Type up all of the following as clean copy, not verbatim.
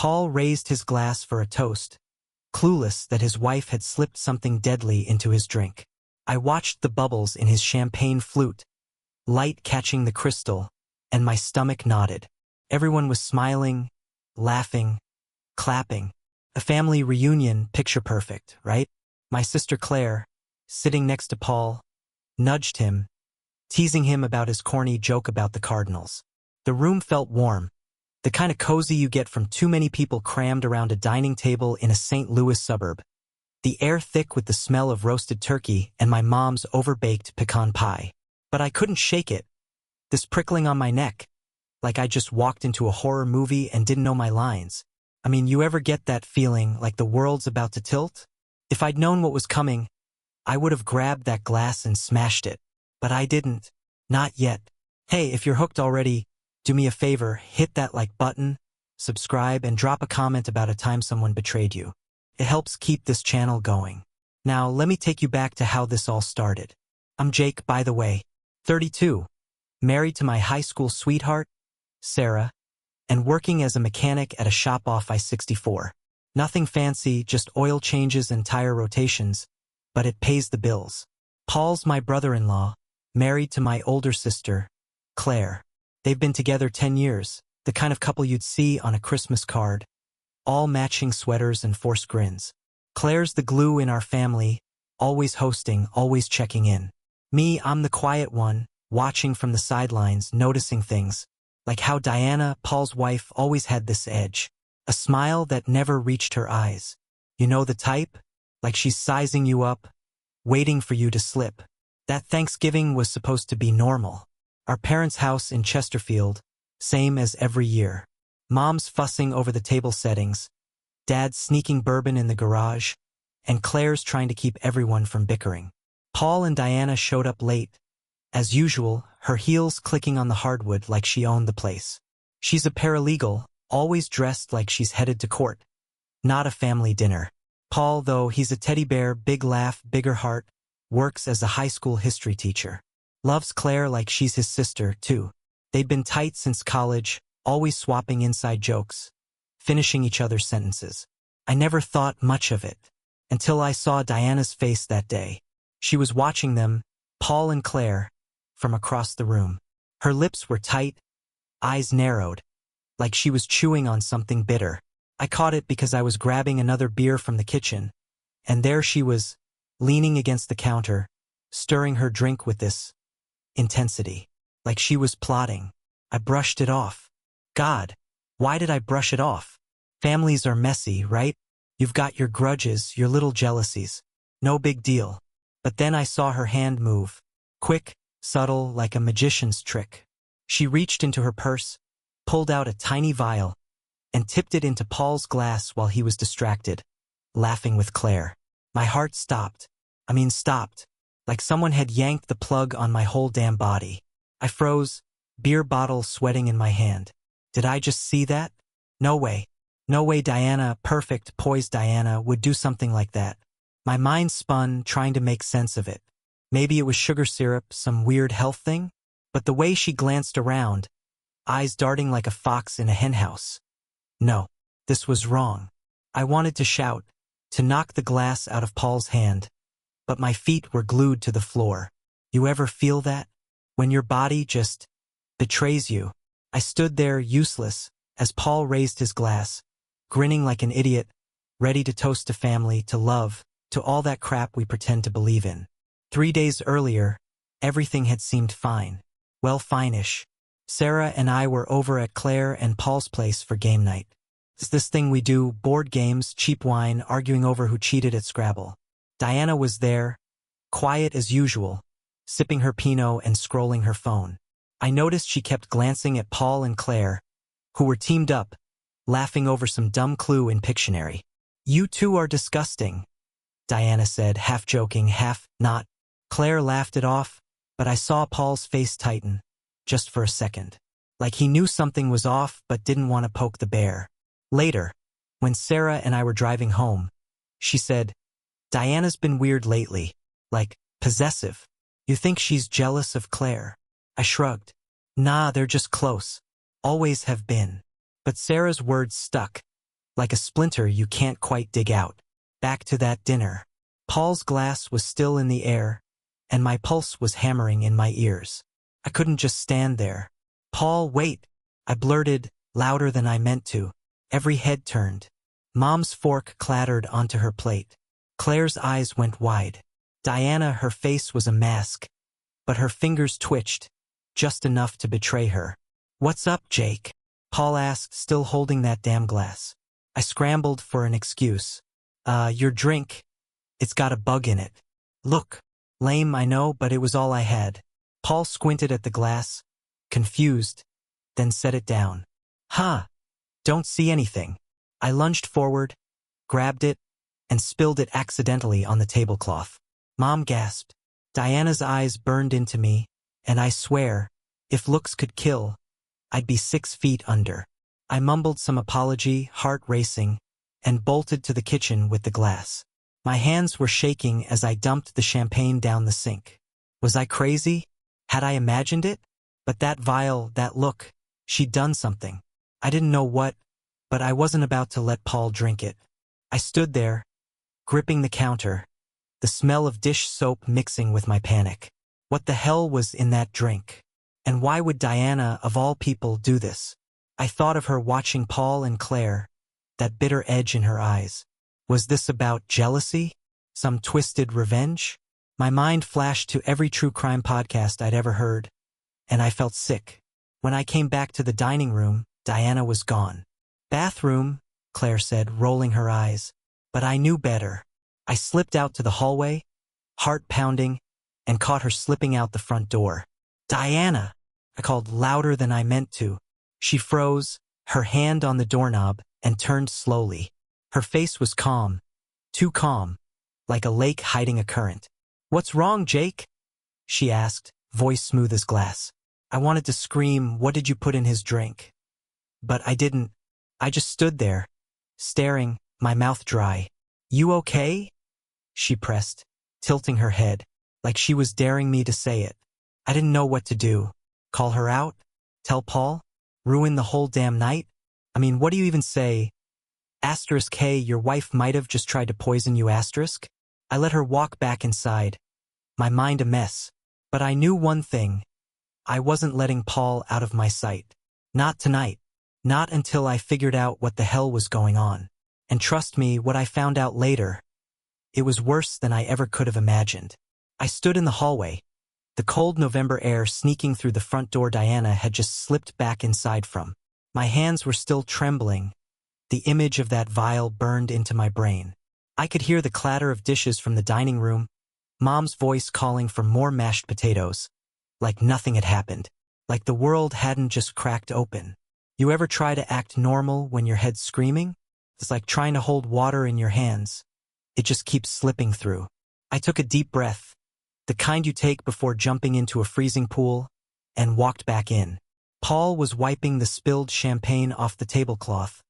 Paul raised his glass for a toast, clueless that his wife had slipped something deadly into his drink. I watched the bubbles in his champagne flute, light catching the crystal, and my stomach nodded. Everyone was smiling, laughing, clapping. A family reunion, picture perfect, right? My sister Claire, sitting next to Paul, nudged him, teasing him about his corny joke about the Cardinals. The room felt warm, the kind of cozy you get from too many people crammed around a dining table in a St. Louis suburb. The air thick with the smell of roasted turkey and my mom's overbaked pecan pie. But I couldn't shake it. This prickling on my neck, like I just walked into a horror movie and didn't know my lines. I mean, you ever get that feeling like the world's about to tilt? If I'd known what was coming, I would have grabbed that glass and smashed it. But I didn't. Not yet. Hey, if you're hooked already, do me a favor, hit that like button, subscribe, and drop a comment about a time someone betrayed you. It helps keep this channel going. Now, let me take you back to how this all started. I'm Jake, by the way, 32, married to my high school sweetheart, Sarah, and working as a mechanic at a shop off I-64. Nothing fancy, just oil changes and tire rotations, but it pays the bills. Paul's my brother-in-law, married to my older sister, Claire. They've been together 10 years, the kind of couple you'd see on a Christmas card, all matching sweaters and forced grins. Claire's the glue in our family, always hosting, always checking in. Me, I'm the quiet one, watching from the sidelines, noticing things, like how Diana, Paul's wife, always had this edge, a smile that never reached her eyes. You know the type? Like she's sizing you up, waiting for you to slip. That Thanksgiving was supposed to be normal. Our parents' house in Chesterfield, same as every year. Mom's fussing over the table settings, Dad's sneaking bourbon in the garage, and Claire's trying to keep everyone from bickering. Paul and Diana showed up late. As usual, her heels clicking on the hardwood like she owned the place. She's a paralegal, always dressed like she's headed to court. Not a family dinner. Paul, though, he's a teddy bear, big laugh, bigger heart, works as a high school history teacher. Loves Claire like she's his sister, too. They'd been tight since college, always swapping inside jokes, finishing each other's sentences. I never thought much of it, until I saw Diana's face that day. She was watching them, Paul and Claire, from across the room. Her lips were tight, eyes narrowed, like she was chewing on something bitter. I caught it because I was grabbing another beer from the kitchen, and there she was, leaning against the counter, stirring her drink with this intensity, like she was plotting. I brushed it off. God, why did I brush it off? Families are messy, right? You've got your grudges, your little jealousies. No big deal. But then I saw her hand move. Quick, subtle, like a magician's trick. She reached into her purse, pulled out a tiny vial, and tipped it into Paul's glass while he was distracted, laughing with Claire. My heart stopped. Stopped. Like someone had yanked the plug on my whole damn body. I froze, beer bottle sweating in my hand. Did I just see that? No way. No way Diana, perfect, poised Diana, would do something like that. My mind spun, trying to make sense of it. Maybe it was sugar syrup, some weird health thing? But the way she glanced around, eyes darting like a fox in a henhouse. No, this was wrong. I wanted to shout, to knock the glass out of Paul's hand, but my feet were glued to the floor. You ever feel that? When your body just betrays you? I stood there, useless, as Paul raised his glass, grinning like an idiot, ready to toast to family, to love, to all that crap we pretend to believe in. 3 days earlier, everything had seemed fine. Well, fine-ish. Sarah and I were over at Claire and Paul's place for game night. It's this thing we do, board games, cheap wine, arguing over who cheated at Scrabble. Diana was there, quiet as usual, sipping her Pinot and scrolling her phone. I noticed she kept glancing at Paul and Claire, who were teamed up, laughing over some dumb clue in Pictionary. You two are disgusting, Diana said, half joking, half not. Claire laughed it off, but I saw Paul's face tighten, just for a second. Like he knew something was off but didn't want to poke the bear. Later, when Sarah and I were driving home, she said, Diana's been weird lately, like, possessive. You think she's jealous of Claire? I shrugged. Nah, they're just close. Always have been. But Sarah's words stuck. like a splinter you can't quite dig out. Back to that dinner. Paul's glass was still in the air, and my pulse was hammering in my ears. I couldn't just stand there. "Paul, wait," I blurted, louder than I meant to. Every head turned. Mom's fork clattered onto her plate. Claire's eyes went wide. Diana, her face was a mask, but her fingers twitched, just enough to betray her. "What's up, Jake?" Paul asked, still holding that damn glass. I scrambled for an excuse. Your drink. It's got a bug in it." "Look." Lame, I know, but it was all I had. Paul squinted at the glass, confused, then set it down. "Huh. Don't see anything." I lunged forward, grabbed it, and spilled it accidentally on the tablecloth. Mom gasped. Diana's eyes burned into me, and I swear, if looks could kill, I'd be 6 feet under. I mumbled some apology, heart racing, and bolted to the kitchen with the glass. My hands were shaking as I dumped the champagne down the sink. Was I crazy? Had I imagined it? But that vial, that look, she'd done something. I didn't know what, but I wasn't about to let Paul drink it. I stood there, gripping the counter, the smell of dish soap mixing with my panic. What the hell was in that drink? And why would Diana, of all people, do this? I thought of her watching Paul and Claire, that bitter edge in her eyes. Was this about jealousy? Some twisted revenge? My mind flashed to every true crime podcast I'd ever heard, and I felt sick. When I came back to the dining room, Diana was gone. "Bathroom," Claire said, rolling her eyes. But I knew better. I slipped out to the hallway, heart pounding, and caught her slipping out the front door. "Diana!" I called louder than I meant to. She froze, her hand on the doorknob, and turned slowly. Her face was calm, too calm, like a lake hiding a current. "What's wrong, Jake?" she asked, voice smooth as glass. I wanted to scream, "What did you put in his drink?" But I didn't. I just stood there, staring, my mouth dry. "You okay?" she pressed, tilting her head, like she was daring me to say it. I didn't know what to do. Call her out? Tell Paul? Ruin the whole damn night? I mean, what do you even say? Asterisk, hey, your wife might have just tried to poison you, asterisk? I let her walk back inside, my mind a mess. But I knew one thing. I wasn't letting Paul out of my sight. Not tonight. Not until I figured out what the hell was going on. And trust me, what I found out later, it was worse than I ever could have imagined. I stood in the hallway, the cold November air sneaking through the front door Diana had just slipped back inside from. My hands were still trembling. The image of that vial burned into my brain. I could hear the clatter of dishes from the dining room, Mom's voice calling for more mashed potatoes, like nothing had happened, like the world hadn't just cracked open. You ever try to act normal when your head's screaming? It's like trying to hold water in your hands. It just keeps slipping through. I took a deep breath, the kind you take before jumping into a freezing pool, and walked back in. Paul was wiping the spilled champagne off the tablecloth,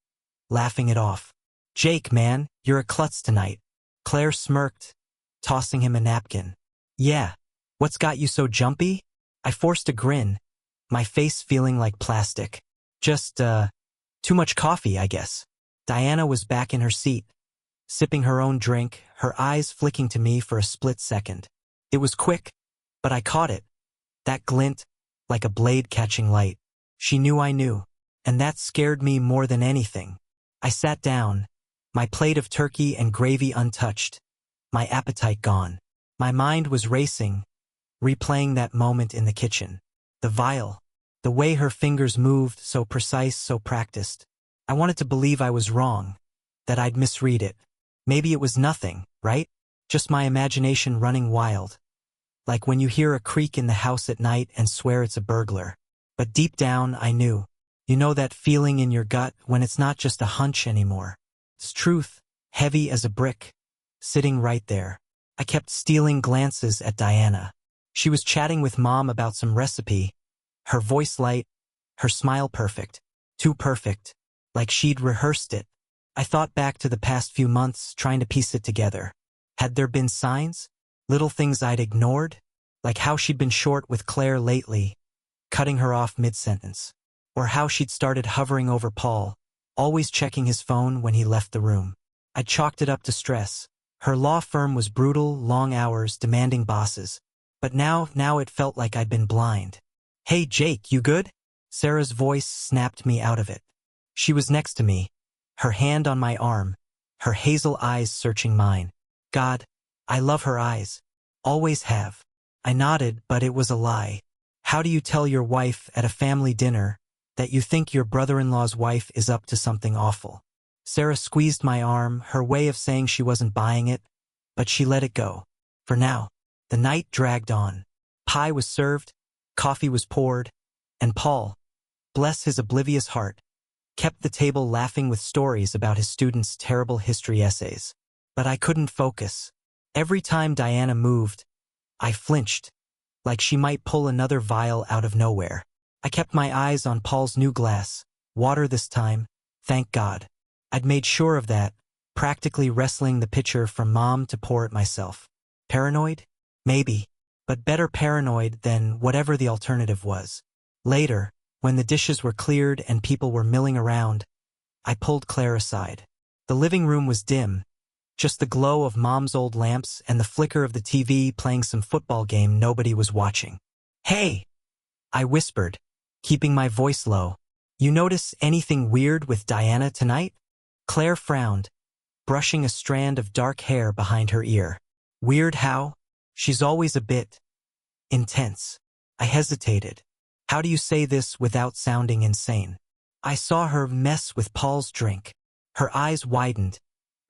laughing it off. "Jake, man, you're a klutz tonight." Claire smirked, tossing him a napkin. "Yeah, what's got you so jumpy?" I forced a grin, my face feeling like plastic. Just, too much coffee, I guess." Diana was back in her seat, sipping her own drink, her eyes flicking to me for a split second. It was quick, but I caught it. That glint, like a blade catching light. She knew I knew, and that scared me more than anything. I sat down, my plate of turkey and gravy untouched, my appetite gone. My mind was racing, replaying that moment in the kitchen. The vial, the way her fingers moved, so precise, so practiced. I wanted to believe I was wrong, that I'd misread it. Maybe it was nothing, right? Just my imagination running wild. Like when you hear a creak in the house at night and swear it's a burglar. But deep down, I knew. You know that feeling in your gut when it's not just a hunch anymore. It's truth, heavy as a brick, sitting right there. I kept stealing glances at Diana. She was chatting with Mom about some recipe, her voice light, her smile perfect. Too perfect, like she'd rehearsed it. I thought back to the past few months, trying to piece it together. Had there been signs? Little things I'd ignored? Like how she'd been short with Claire lately, cutting her off mid-sentence. Or how she'd started hovering over Paul, always checking his phone when he left the room. I chalked it up to stress. Her law firm was brutal, long hours, demanding bosses. But now it felt like I'd been blind. "Hey Jake, you good?" Sarah's voice snapped me out of it. She was next to me, her hand on my arm, her hazel eyes searching mine. God, I love her eyes. Always have. I nodded, but it was a lie. How do you tell your wife at a family dinner that you think your brother-in-law's wife is up to something awful? Sarah squeezed my arm, her way of saying she wasn't buying it, but she let it go. For now. The night dragged on. Pie was served, coffee was poured, and Paul, bless his oblivious heart, kept the table laughing with stories about his students' terrible history essays. But I couldn't focus. Every time Diana moved, I flinched, like she might pull another vial out of nowhere. I kept my eyes on Paul's new glass, water this time, thank God. I'd made sure of that, practically wrestling the pitcher from Mom to pour it myself. Paranoid? Maybe, but better paranoid than whatever the alternative was. Later, when the dishes were cleared and people were milling around, I pulled Claire aside. The living room was dim, just the glow of Mom's old lamps and the flicker of the TV playing some football game nobody was watching. "Hey!" I whispered, keeping my voice low. "You notice anything weird with Diana tonight?" Claire frowned, brushing a strand of dark hair behind her ear. "Weird how? She's always a bit intense." I hesitated. How do you say this without sounding insane? I saw her mess with Paul's drink. Her eyes widened,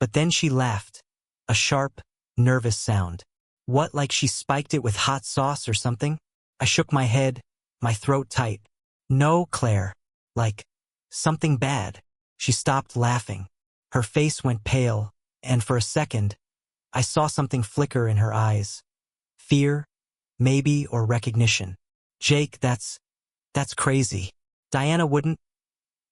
but then she laughed. A sharp, nervous sound. What, like she spiked it with hot sauce or something? I shook my head, my throat tight. "No, Claire. Like, something bad." She stopped laughing. Her face went pale, and for a second, I saw something flicker in her eyes. Fear, maybe, or recognition. "Jake, that's crazy. Diana wouldn't."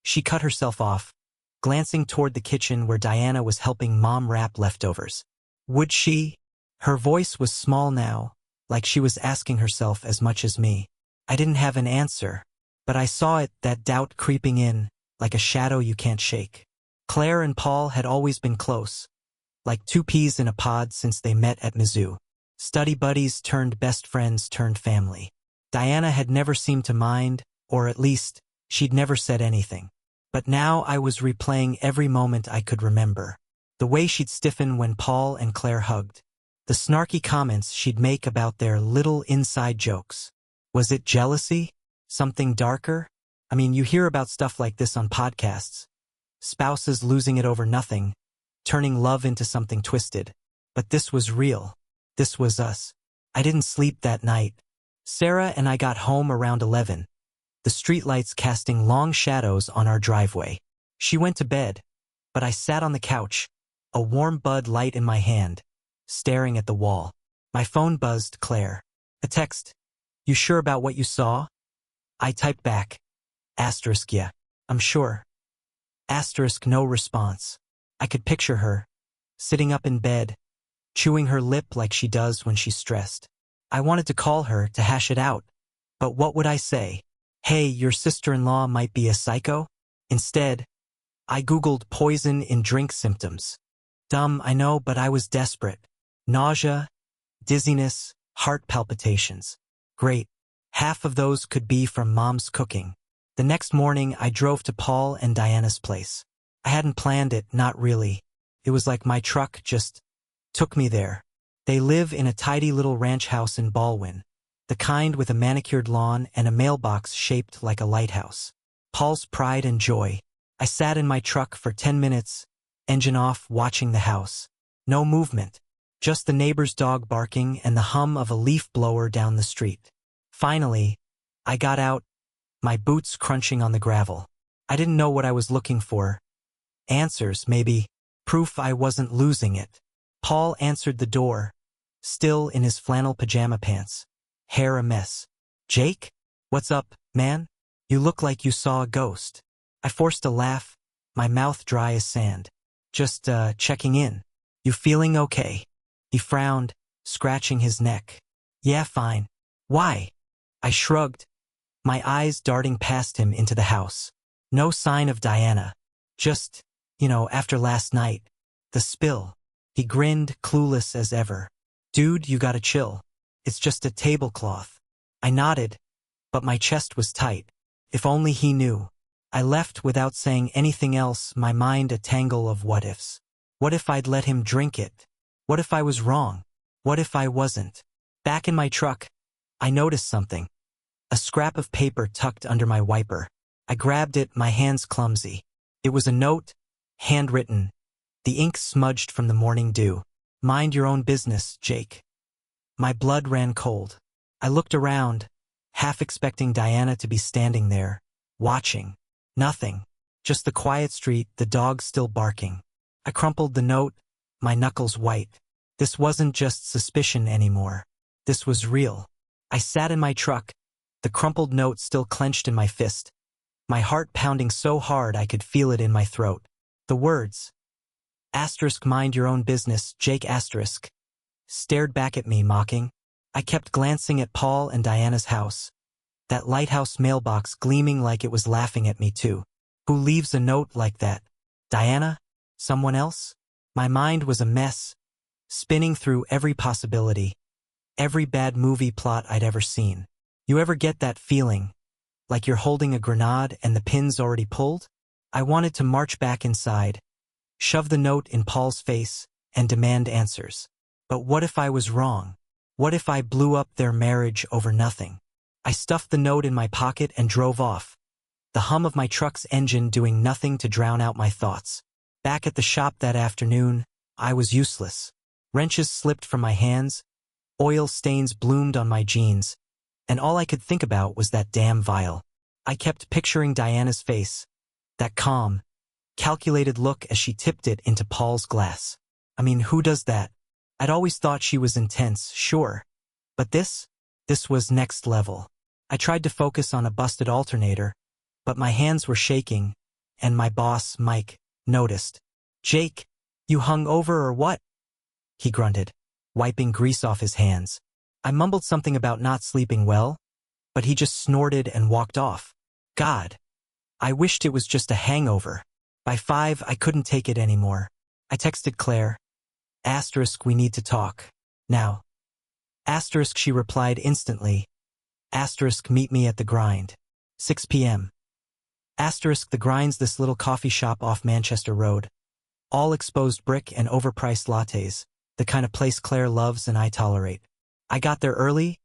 She cut herself off, glancing toward the kitchen where Diana was helping Mom wrap leftovers. "Would she?" Her voice was small now, like she was asking herself as much as me. I didn't have an answer, but I saw it, that doubt creeping in, like a shadow you can't shake. Claire and Paul had always been close, like two peas in a pod since they met at Mizzou. Study buddies turned best friends turned family. Diana had never seemed to mind, or at least, she'd never said anything. But now I was replaying every moment I could remember. The way she'd stiffen when Paul and Claire hugged. The snarky comments she'd make about their little inside jokes. Was it jealousy? Something darker? I mean, you hear about stuff like this on podcasts. Spouses losing it over nothing, turning love into something twisted. But this was real. This was us. I didn't sleep that night. Sarah and I got home around 11, the streetlights casting long shadows on our driveway. She went to bed, but I sat on the couch, a warm Bud Light in my hand, staring at the wall. My phone buzzed. Claire. A text. "You sure about what you saw?" I typed back. Asterisk, yeah, I'm sure. Asterisk, no response. I could picture her, sitting up in bed, chewing her lip like she does when she's stressed. I wanted to call her to hash it out, but what would I say? "Hey, your sister-in-law might be a psycho?" Instead, I Googled poison in drink symptoms. Dumb, I know, but I was desperate. Nausea, dizziness, heart palpitations. Great. Half of those could be from Mom's cooking. The next morning, I drove to Paul and Diana's place. I hadn't planned it, not really. It was like my truck just took me there. They live in a tidy little ranch house in Baldwin, the kind with a manicured lawn and a mailbox shaped like a lighthouse. Paul's pride and joy. I sat in my truck for 10 minutes, engine off, watching the house. No movement, just the neighbor's dog barking and the hum of a leaf blower down the street. Finally, I got out, my boots crunching on the gravel. I didn't know what I was looking for. Answers, maybe. Proof I wasn't losing it. Paul answered the door, still in his flannel pajama pants. Hair a mess. "Jake? What's up, man? You look like you saw a ghost." I forced a laugh, my mouth dry as sand. "Just, checking in. You feeling okay?" He frowned, scratching his neck. "Yeah, fine. Why?" I shrugged, my eyes darting past him into the house. No sign of Diana. Just, after last night. The spill. He grinned, clueless as ever. Dude, you gotta chill. It's just a tablecloth. I nodded, but my chest was tight. If only he knew. I left without saying anything else, my mind a tangle of what-ifs. What if I'd let him drink it? What if I was wrong? What if I wasn't? Back in my truck, I noticed something. A scrap of paper tucked under my wiper. I grabbed it, my hands clumsy. It was a note, handwritten, the ink smudged from the morning dew. Mind your own business, Jake. My blood ran cold. I looked around, half expecting Diana to be standing there, watching. Nothing. Just the quiet street, the dog still barking. I crumpled the note, my knuckles white. This wasn't just suspicion anymore. This was real. I sat in my truck, the crumpled note still clenched in my fist, my heart pounding so hard I could feel it in my throat. The words, asterisk mind your own business, Jake asterisk, stared back at me mocking. I kept glancing at Paul and Diana's house, that lighthouse mailbox gleaming like it was laughing at me too. Who leaves a note like that? Diana? Someone else? My mind was a mess, spinning through every possibility, every bad movie plot I'd ever seen. You ever get that feeling, like you're holding a grenade and the pin's already pulled? I wanted to march back inside, shove the note in Paul's face, and demand answers. But what if I was wrong? What if I blew up their marriage over nothing? I stuffed the note in my pocket and drove off, the hum of my truck's engine doing nothing to drown out my thoughts. Back at the shop that afternoon, I was useless. Wrenches slipped from my hands, oil stains bloomed on my jeans, and all I could think about was that damn vial. I kept picturing Diana's face, that calm, calculated look as she tipped it into Paul's glass. I mean, who does that? I'd always thought she was intense, sure. But this was next level. I tried to focus on a busted alternator, but my hands were shaking, and my boss, Mike, noticed. Jake, you hung over or what? He grunted, wiping grease off his hands. I mumbled something about not sleeping well, but he just snorted and walked off. God, I wished it was just a hangover. By 5, I couldn't take it anymore. I texted Claire. Asterisk, we need to talk. Now. Asterisk, she replied instantly. Asterisk, meet me at the Grind. 6 p.m. Asterisk, the Grind's this little coffee shop off Manchester Road. All exposed brick and overpriced lattes, the kind of place Claire loves and I tolerate. I got there early,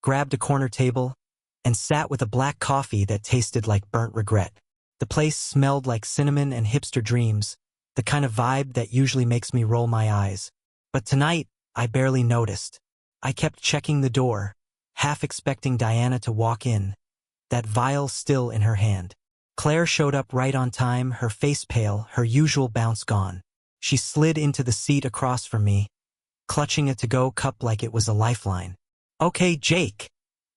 grabbed a corner table, and sat with a black coffee that tasted like burnt regret. The place smelled like cinnamon and hipster dreams, the kind of vibe that usually makes me roll my eyes. But tonight, I barely noticed. I kept checking the door, half expecting Diana to walk in, that vial still in her hand. Claire showed up right on time, her face pale, her usual bounce gone. She slid into the seat across from me, clutching a to-go cup like it was a lifeline. Okay, Jake,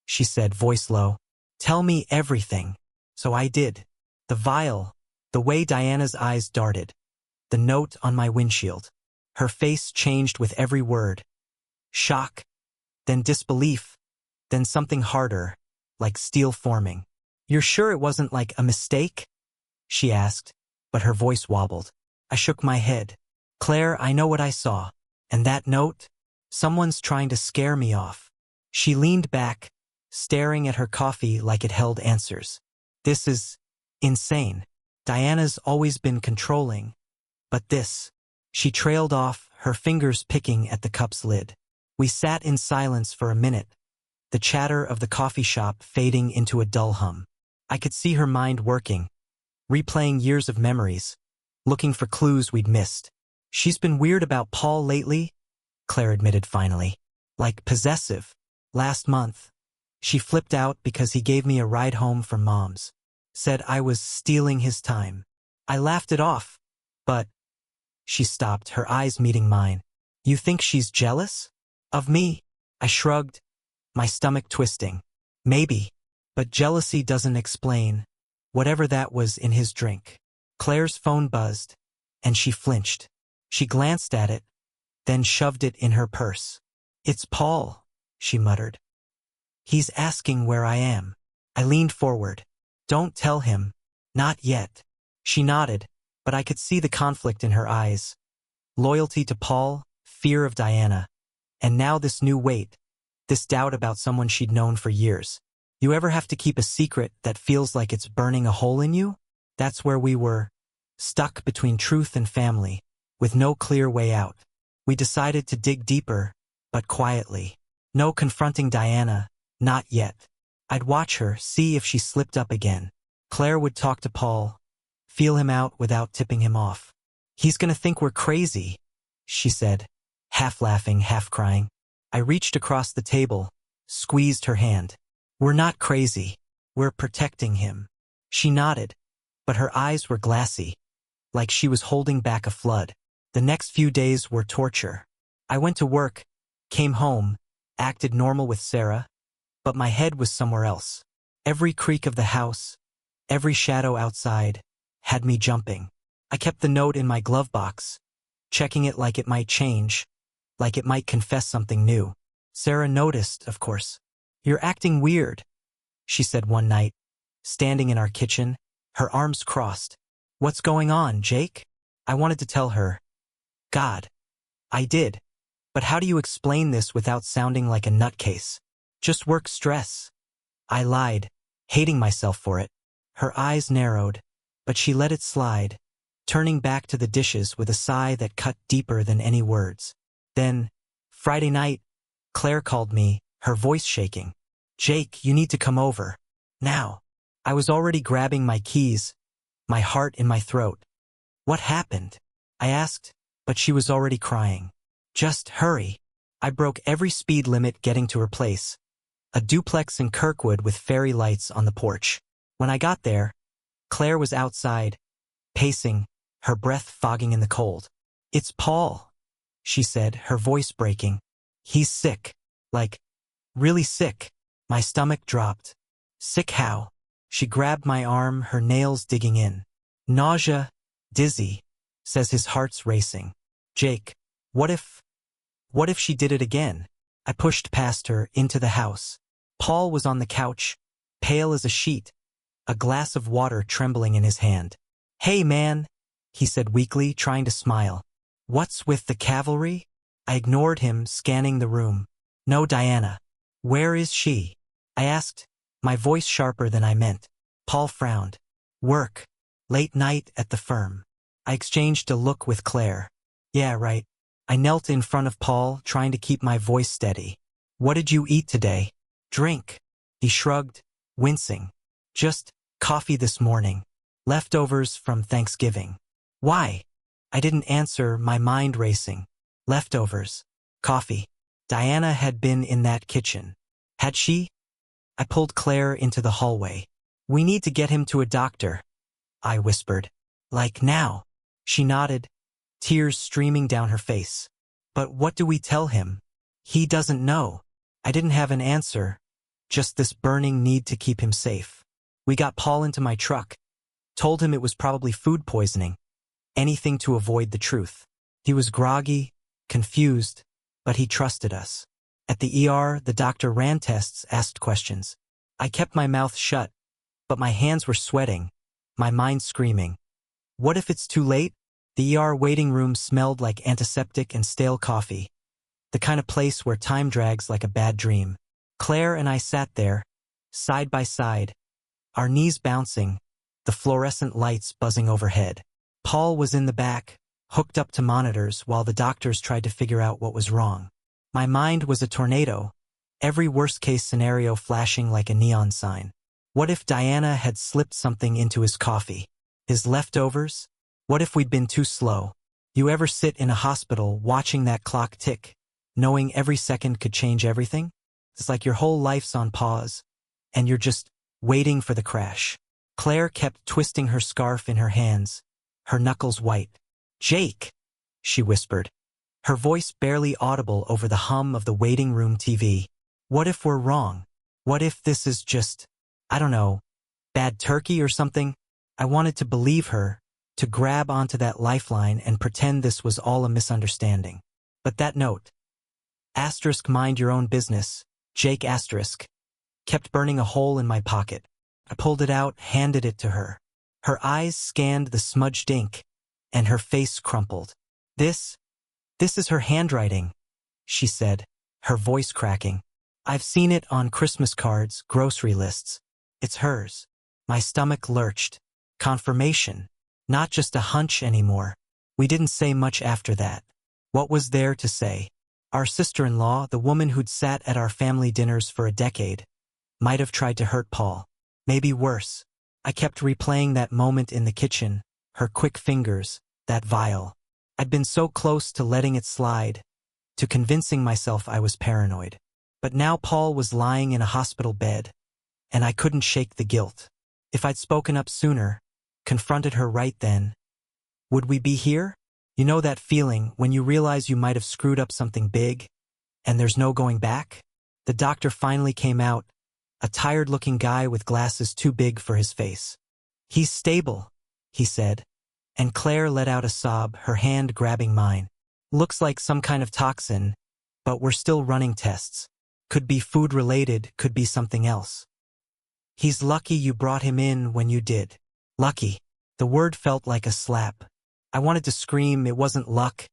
she said, voice low. Tell me everything. So I did. The vial, the way Diana's eyes darted, the note on my windshield. Her face changed with every word. Shock, then disbelief, then something harder, like steel forming. You're sure it wasn't like a mistake? She asked, but her voice wobbled. I shook my head. Claire, I know what I saw. And that note? Someone's trying to scare me off. She leaned back, staring at her coffee like it held answers. This is insane. Diana's always been controlling. But this. She trailed off, her fingers picking at the cup's lid. We sat in silence for a minute, the chatter of the coffee shop fading into a dull hum. I could see her mind working, replaying years of memories, looking for clues we'd missed. She's been weird about Paul lately, Claire admitted finally. Like possessive. Last month, she flipped out because he gave me a ride home from Mom's. Said I was stealing his time. I laughed it off, but... She stopped, her eyes meeting mine. You think she's jealous? Of me? I shrugged, my stomach twisting. Maybe. But jealousy doesn't explain whatever that was in his drink. Claire's phone buzzed, and she flinched. She glanced at it, then shoved it in her purse. It's Paul, she muttered. He's asking where I am. I leaned forward. Don't tell him. Not yet. She nodded, but I could see the conflict in her eyes. Loyalty to Paul, fear of Diana, and now this new weight, this doubt about someone she'd known for years. You ever have to keep a secret that feels like it's burning a hole in you? That's where we were, stuck between truth and family, with no clear way out. We decided to dig deeper, but quietly. No confronting Diana, not yet. I'd watch her, see if she slipped up again. Claire would talk to Paul, feel him out without tipping him off. "He's gonna think we're crazy," she said, half laughing, half crying. I reached across the table, squeezed her hand. "We're not crazy. We're protecting him." She nodded, but her eyes were glassy, like she was holding back a flood. The next few days were torture. I went to work, came home, acted normal with Sarah, but my head was somewhere else. Every creak of the house, every shadow outside, had me jumping. I kept the note in my glove box, checking it like it might change, like it might confess something new. Sarah noticed, of course. "You're acting weird," she said one night, standing in our kitchen, her arms crossed. "What's going on, Jake?" I wanted to tell her. God, I did. But how do you explain this without sounding like a nutcase? "Just work stress." I lied, hating myself for it. Her eyes narrowed, but she let it slide, turning back to the dishes with a sigh that cut deeper than any words. Then, Friday night, Claire called me, her voice shaking. "Jake, you need to come over. Now." I was already grabbing my keys, my heart in my throat. "What happened?" I asked, but she was already crying. "Just hurry." I broke every speed limit getting to her place, a duplex in Kirkwood with fairy lights on the porch. When I got there, Claire was outside, pacing, her breath fogging in the cold. "It's Paul," she said, her voice breaking. "He's sick. Like, really sick." My stomach dropped. "Sick how?" She grabbed my arm, her nails digging in. "Nausea, dizzy," says, his heart's racing. "Jake, what if she did it again?" I pushed past her, into the house. Paul was on the couch, pale as a sheet, a glass of water trembling in his hand. "Hey man," he said weakly, trying to smile. "What's with the cavalry?" I ignored him, scanning the room. "No Diana." "Where is she?" I asked, my voice sharper than I meant. Paul frowned. "Work. Late night at the firm." I exchanged a look with Claire. "Yeah, right." I knelt in front of Paul, trying to keep my voice steady. "What did you eat today?" "Drink." He shrugged, wincing. "Just coffee this morning. Leftovers from Thanksgiving." "Why?" I didn't answer, my mind racing. Leftovers. Coffee. Diana had been in that kitchen. Had she? I pulled Claire into the hallway. "We need to get him to a doctor," I whispered. "Like now." She nodded, tears streaming down her face. "But what do we tell him?" "He doesn't know." I didn't have an answer, just this burning need to keep him safe. We got Paul into my truck, told him it was probably food poisoning, anything to avoid the truth. He was groggy, confused, but he trusted us. At the ER, the doctor ran tests, asked questions. I kept my mouth shut, but my hands were sweating, my mind screaming. What if it's too late? The ER waiting room smelled like antiseptic and stale coffee, the kind of place where time drags like a bad dream. Claire and I sat there, side by side, our knees bouncing, the fluorescent lights buzzing overhead. Paul was in the back, hooked up to monitors while the doctors tried to figure out what was wrong. My mind was a tornado, every worst-case scenario flashing like a neon sign. What if Diana had slipped something into his coffee? His leftovers? What if we'd been too slow? You ever sit in a hospital watching that clock tick, knowing every second could change everything? It's like your whole life's on pause, and you're just waiting for the crash. Claire kept twisting her scarf in her hands, her knuckles white. "Jake," she whispered, her voice barely audible over the hum of the waiting room TV. "What if we're wrong? What if this is just, I don't know, bad turkey or something?" I wanted to believe her, to grab onto that lifeline and pretend this was all a misunderstanding. But that note, asterisk mind your own business, Jake asterisk, kept burning a hole in my pocket. I pulled it out, handed it to her. Her eyes scanned the smudged ink, and her face crumpled. This is her handwriting, she said, her voice cracking. I've seen it on Christmas cards, grocery lists. It's hers. My stomach lurched. Confirmation. Not just a hunch anymore. We didn't say much after that. What was there to say? Our sister-in-law, the woman who'd sat at our family dinners for a decade, might have tried to hurt Paul. Maybe worse. I kept replaying that moment in the kitchen, her quick fingers, that vial. I'd been so close to letting it slide, to convincing myself I was paranoid. But now Paul was lying in a hospital bed, and I couldn't shake the guilt. If I'd spoken up sooner, confronted her right then, would we be here? You know that feeling when you realize you might have screwed up something big, and there's no going back? The doctor finally came out, a tired-looking guy with glasses too big for his face. He's stable, he said, and Claire let out a sob, her hand grabbing mine. Looks like some kind of toxin, but we're still running tests. Could be food-related, could be something else. He's lucky you brought him in when you did. Lucky. The word felt like a slap. I wanted to scream it wasn't luck,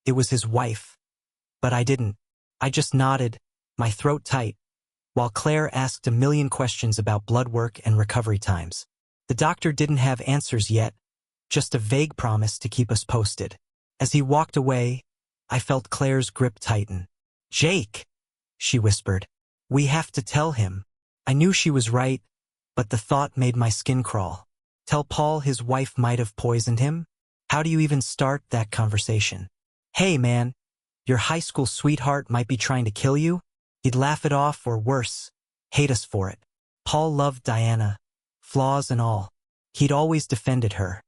it was his wife. But I didn't. I just nodded, my throat tight, while Claire asked a million questions about blood work and recovery times. The doctor didn't have answers yet, just a vague promise to keep us posted. As he walked away, I felt Claire's grip tighten. Jake, she whispered. We have to tell him. I knew she was right, but the thought made my skin crawl. Tell Paul his wife might have poisoned him? How do you even start that conversation? Hey man, your high school sweetheart might be trying to kill you? He'd laugh it off or worse, hate us for it. Paul loved Diana, flaws and all. He'd always defended her.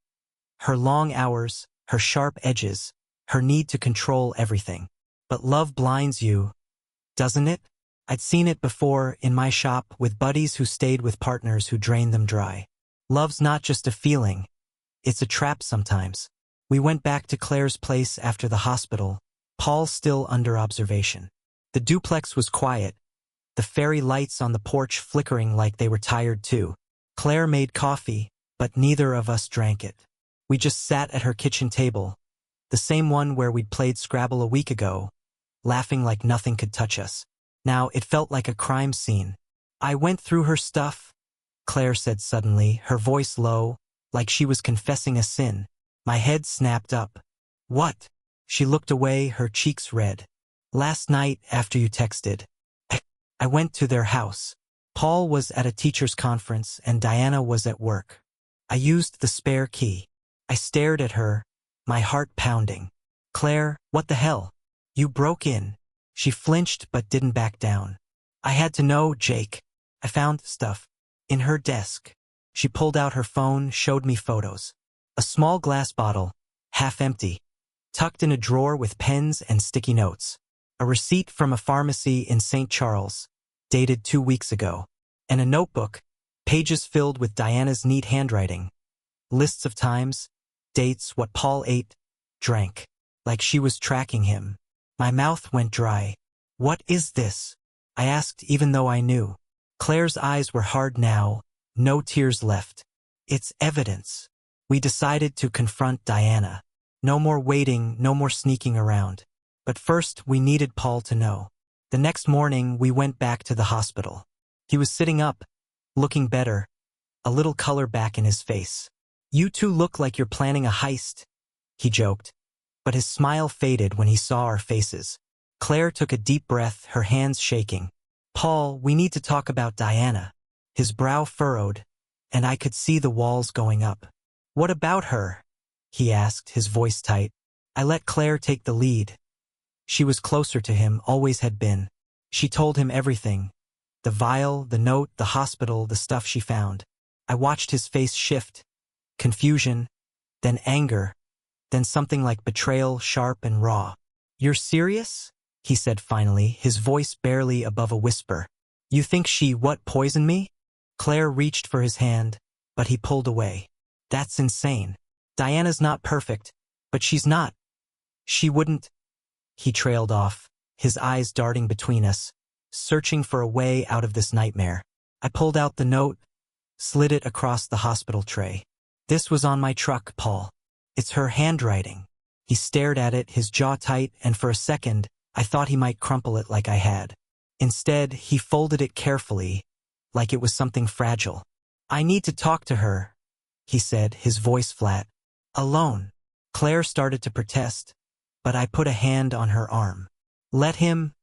Her long hours, her sharp edges, her need to control everything. But love blinds you, doesn't it? I'd seen it before in my shop with buddies who stayed with partners who drained them dry. Love's not just a feeling, it's a trap sometimes. We went back to Claire's place after the hospital, Paul still under observation. The duplex was quiet, the fairy lights on the porch flickering like they were tired too. Claire made coffee, but neither of us drank it. We just sat at her kitchen table, the same one where we'd played Scrabble a week ago, laughing like nothing could touch us. Now it felt like a crime scene. I went through her stuff, Claire said suddenly, her voice low, like she was confessing a sin. My head snapped up. What? She looked away, her cheeks red. Last night, after you texted, I went to their house. Paul was at a teacher's conference and Diana was at work. I used the spare key. I stared at her, my heart pounding. Claire, what the hell? You broke in. She flinched but didn't back down. I had to know, Jake. I found stuff in her desk. She pulled out her phone, showed me photos. A small glass bottle, half empty, tucked in a drawer with pens and sticky notes. A receipt from a pharmacy in St. Charles, dated 2 weeks ago. And a notebook, pages filled with Diana's neat handwriting. Lists of times, dates, what Paul ate, drank. Like she was tracking him. My mouth went dry. What is this? I asked even though I knew. Claire's eyes were hard now, no tears left. It's evidence. We decided to confront Diana. No more waiting, no more sneaking around. But first, we needed Paul to know. The next morning, we went back to the hospital. He was sitting up, looking better, a little color back in his face. You two look like you're planning a heist, he joked. But his smile faded when he saw our faces. Claire took a deep breath, her hands shaking. Paul, we need to talk about Diana. His brow furrowed, and I could see the walls going up. What about her? He asked, his voice tight. I let Claire take the lead. She was closer to him, always had been. She told him everything. The vial, the note, the hospital, the stuff she found. I watched his face shift. Confusion, then anger, then something like betrayal, sharp and raw. You're serious? He said finally, his voice barely above a whisper. You think she, poisoned me? Claire reached for his hand, but he pulled away. That's insane. Diana's not perfect, but she's not. She wouldn't. He trailed off, his eyes darting between us, searching for a way out of this nightmare. I pulled out the note, slid it across the hospital tray. This was on my truck, Paul. It's her handwriting. He stared at it, his jaw tight, and for a second, I thought he might crumple it like I had. Instead, he folded it carefully, like it was something fragile. I need to talk to her, he said, his voice flat. Alone. Claire started to protest, but I put a hand on her arm. Let him,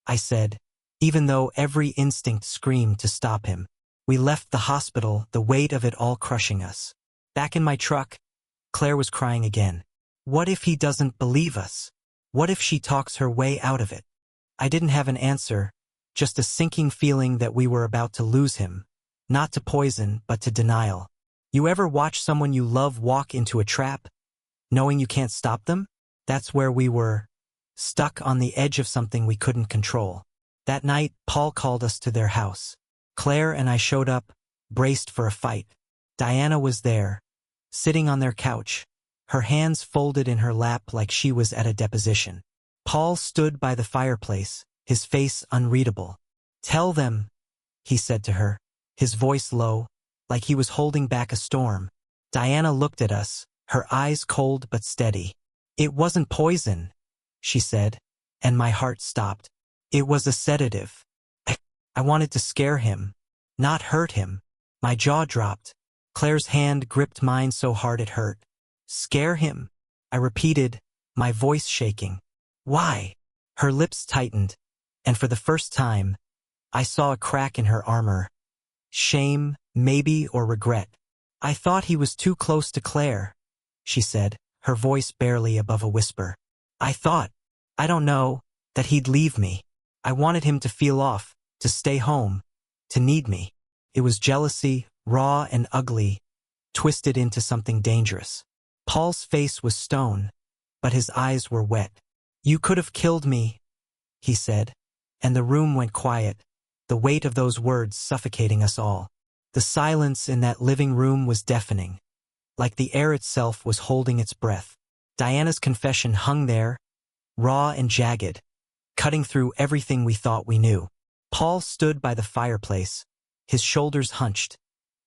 I said, even though every instinct screamed to stop him. We left the hospital, the weight of it all crushing us. Back in my truck, Claire was crying again. What if he doesn't believe us? What if she talks her way out of it? I didn't have an answer, just a sinking feeling that we were about to lose him. Not to poison, but to denial. You ever watch someone you love walk into a trap, knowing you can't stop them? That's where we were, stuck on the edge of something we couldn't control. That night, Paul called us to their house. Claire and I showed up, braced for a fight. Diana was there, sitting on their couch, her hands folded in her lap like she was at a deposition. Paul stood by the fireplace, his face unreadable. Tell them, he said to her, his voice low, like he was holding back a storm. Diana looked at us, her eyes cold but steady. It wasn't poison, she said, and my heart stopped. It was a sedative. I wanted to scare him, not hurt him. My jaw dropped. Claire's hand gripped mine so hard it hurt. Scare him, I repeated, my voice shaking. Why? Her lips tightened, and for the first time, I saw a crack in her armor. Shame, maybe, or regret. I thought he was too close to Claire, she said, her voice barely above a whisper. I thought, I don't know, that he'd leave me. I wanted him to feel off, to stay home, to need me. It was jealousy, raw and ugly, twisted into something dangerous. Paul's face was stone, but his eyes were wet. You could have killed me, he said, and the room went quiet, the weight of those words suffocating us all. The silence in that living room was deafening, like the air itself was holding its breath. Diana's confession hung there, raw and jagged, cutting through everything we thought we knew. Paul stood by the fireplace, his shoulders hunched,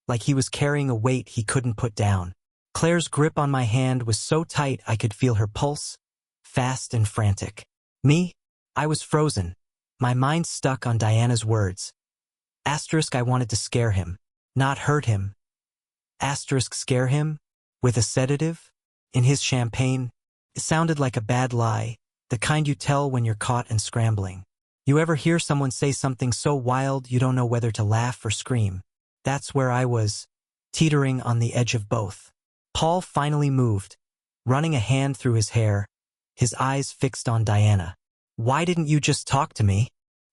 like he was carrying a weight he couldn't put down. Claire's grip on my hand was so tight I could feel her pulse, fast and frantic. Me? I was frozen, my mind stuck on Diana's words. Asterisk, I wanted to scare him, not hurt him. Asterisk, scare him? With a sedative? In his champagne? It sounded like a bad lie, the kind you tell when you're caught and scrambling. You ever hear someone say something so wild you don't know whether to laugh or scream? That's where I was, teetering on the edge of both. Paul finally moved, running a hand through his hair, his eyes fixed on Diana. Why didn't you just talk to me?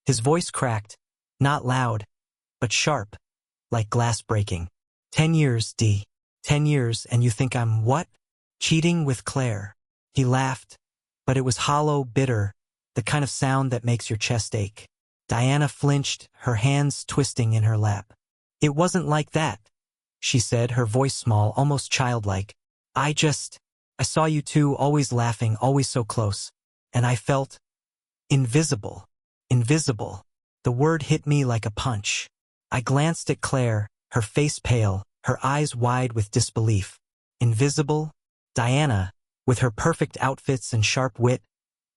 His voice cracked, not loud, but sharp, like glass breaking. 10 years, D. 10 years, and you think I'm what? Cheating with Claire. He laughed, but it was hollow, bitter, the kind of sound that makes your chest ache. Diana flinched, her hands twisting in her lap. It wasn't like that, she said, her voice small, almost childlike. I saw you two always laughing, always so close, and I felt invisible. Invisible. The word hit me like a punch. I glanced at Claire, her face pale, her eyes wide with disbelief. Invisible? Diana, with her perfect outfits and sharp wit,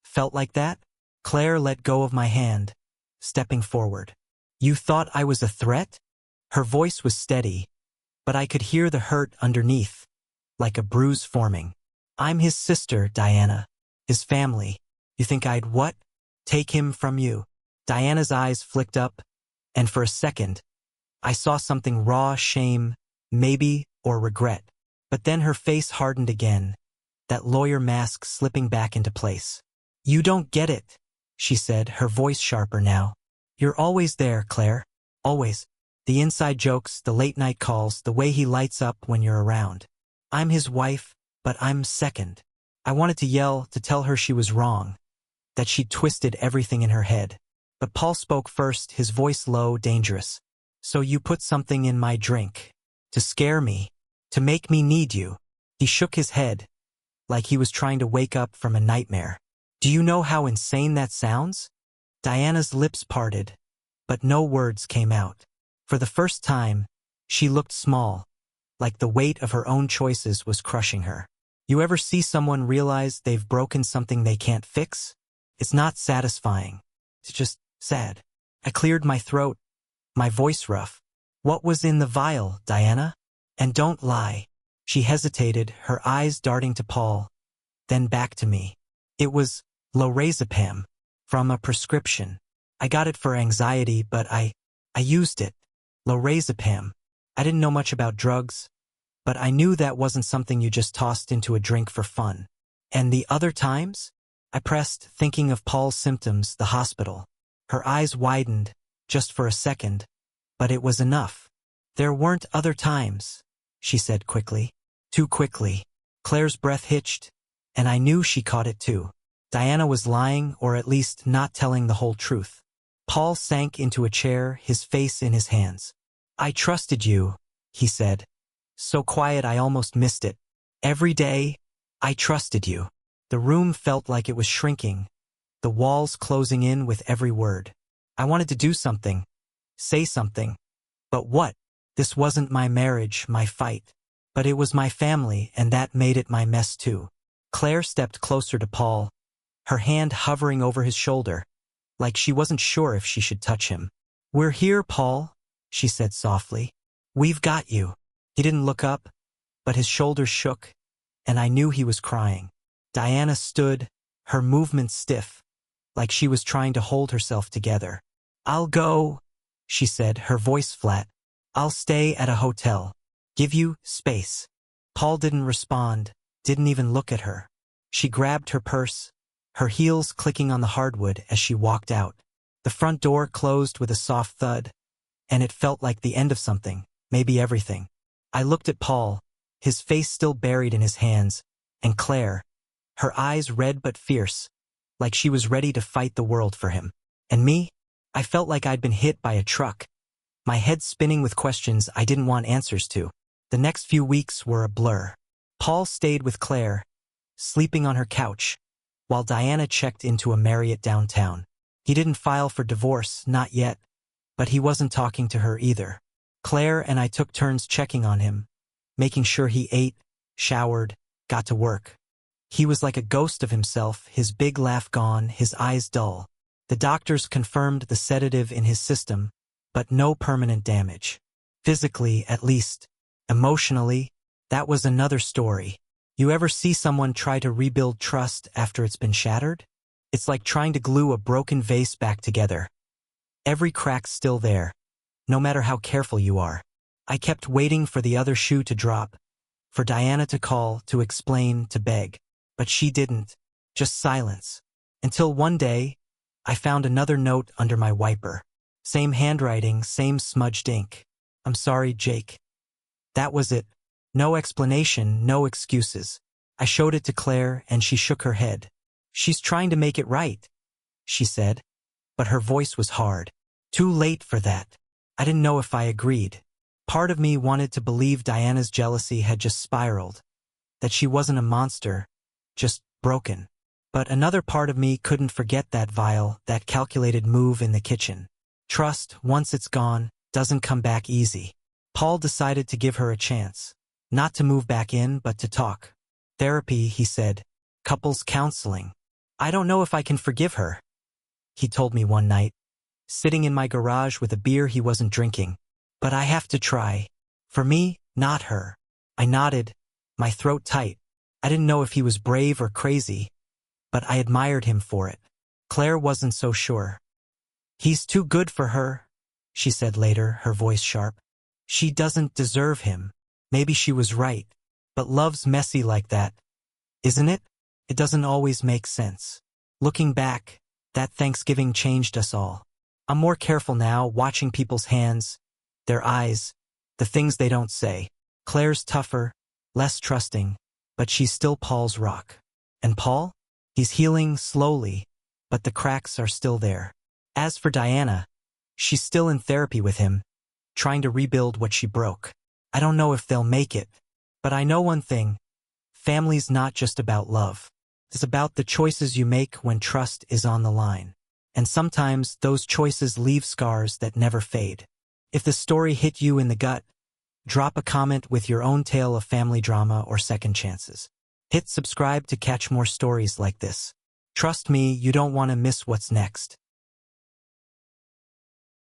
felt like that? Claire let go of my hand, stepping forward. You thought I was a threat? Her voice was steady, but I could hear the hurt underneath, like a bruise forming. I'm his sister, Diana. His family. You think I'd what? Take him from you? Diana's eyes flicked up, and for a second, I saw something raw, shame, maybe, or regret. But then her face hardened again, that lawyer mask slipping back into place. You don't get it, she said, her voice sharper now. You're always there, Claire. Always. The inside jokes, the late-night calls, the way he lights up when you're around. I'm his wife, but I'm second. I wanted to yell, to tell her she was wrong, that she'd twisted everything in her head. But Paul spoke first, his voice low, dangerous. So you put something in my drink. To scare me. To make me need you. He shook his head, like he was trying to wake up from a nightmare. Do you know how insane that sounds? Diana's lips parted, but no words came out. For the first time, she looked small, like the weight of her own choices was crushing her. You ever see someone realize they've broken something they can't fix? It's not satisfying. It's just sad. I cleared my throat, my voice rough. What was in the vial, Diana? And don't lie. She hesitated, her eyes darting to Paul, then back to me. It was lorazepam, from a prescription. I got it for anxiety, but I used it. Lorazepam. I didn't know much about drugs, but I knew that wasn't something you just tossed into a drink for fun. And the other times? I pressed, thinking of Paul's symptoms, the hospital. Her eyes widened, just for a second, but it was enough. There weren't other times, she said quickly. Too quickly. Claire's breath hitched, and I knew she caught it too. Diana was lying, or at least not telling the whole truth. Paul sank into a chair, his face in his hands. I trusted you, he said. So quiet I almost missed it. Every day, I trusted you. The room felt like it was shrinking, the walls closing in with every word. I wanted to do something, say something. But what? This wasn't my marriage, my fight. But it was my family, and that made it my mess too. Claire stepped closer to Paul, her hand hovering over his shoulder, like she wasn't sure if she should touch him. We're here, Paul, she said softly. We've got you. He didn't look up, but his shoulders shook, and I knew he was crying. Diana stood, her movements stiff, like she was trying to hold herself together. I'll go, she said, her voice flat. I'll stay at a hotel. Give you space. Paul didn't respond, didn't even look at her. She grabbed her purse, her heels clicking on the hardwood as she walked out. The front door closed with a soft thud, and it felt like the end of something, maybe everything. I looked at Paul, his face still buried in his hands, and Claire, her eyes red but fierce, like she was ready to fight the world for him. And me? I felt like I'd been hit by a truck, my head spinning with questions I didn't want answers to. The next few weeks were a blur. Paul stayed with Claire, sleeping on her couch, while Diana checked into a Marriott downtown. He didn't file for divorce, not yet, but he wasn't talking to her either. Claire and I took turns checking on him, making sure he ate, showered, got to work. He was like a ghost of himself, his big laugh gone, his eyes dull. The doctors confirmed the sedative in his system, but no permanent damage. Physically, at least. Emotionally, that was another story. You ever see someone try to rebuild trust after it's been shattered? It's like trying to glue a broken vase back together. Every crack's still there, no matter how careful you are. I kept waiting for the other shoe to drop, for Diana to call, to explain, to beg. But she didn't. Just silence. Until one day, I found another note under my wiper. Same handwriting, same smudged ink. I'm sorry, Jake. That was it. No explanation, no excuses. I showed it to Claire, and she shook her head. She's trying to make it right, she said, but her voice was hard. Too late for that. I didn't know if I agreed. Part of me wanted to believe Diana's jealousy had just spiraled, that she wasn't a monster, just broken. But another part of me couldn't forget that vial, that calculated move in the kitchen. Trust, once it's gone, doesn't come back easy. Paul decided to give her a chance. Not to move back in, but to talk. Therapy, he said. Couples counseling. I don't know if I can forgive her, he told me one night, sitting in my garage with a beer he wasn't drinking. But I have to try. For me, not her. I nodded, my throat tight. I didn't know if he was brave or crazy, but I admired him for it. Claire wasn't so sure. He's too good for her, she said later, her voice sharp. She doesn't deserve him. Maybe she was right. But love's messy like that, isn't it? It doesn't always make sense. Looking back, that Thanksgiving changed us all. I'm more careful now, watching people's hands, their eyes, the things they don't say. Claire's tougher, less trusting, but she's still Paul's rock. And Paul? He's healing slowly, but the cracks are still there. As for Diana, she's still in therapy with him, trying to rebuild what she broke. I don't know if they'll make it, but I know one thing. Family's not just about love. It's about the choices you make when trust is on the line. And sometimes those choices leave scars that never fade. If the story hit you in the gut, drop a comment with your own tale of family drama or second chances. Hit subscribe to catch more stories like this. Trust me, you don't want to miss what's next.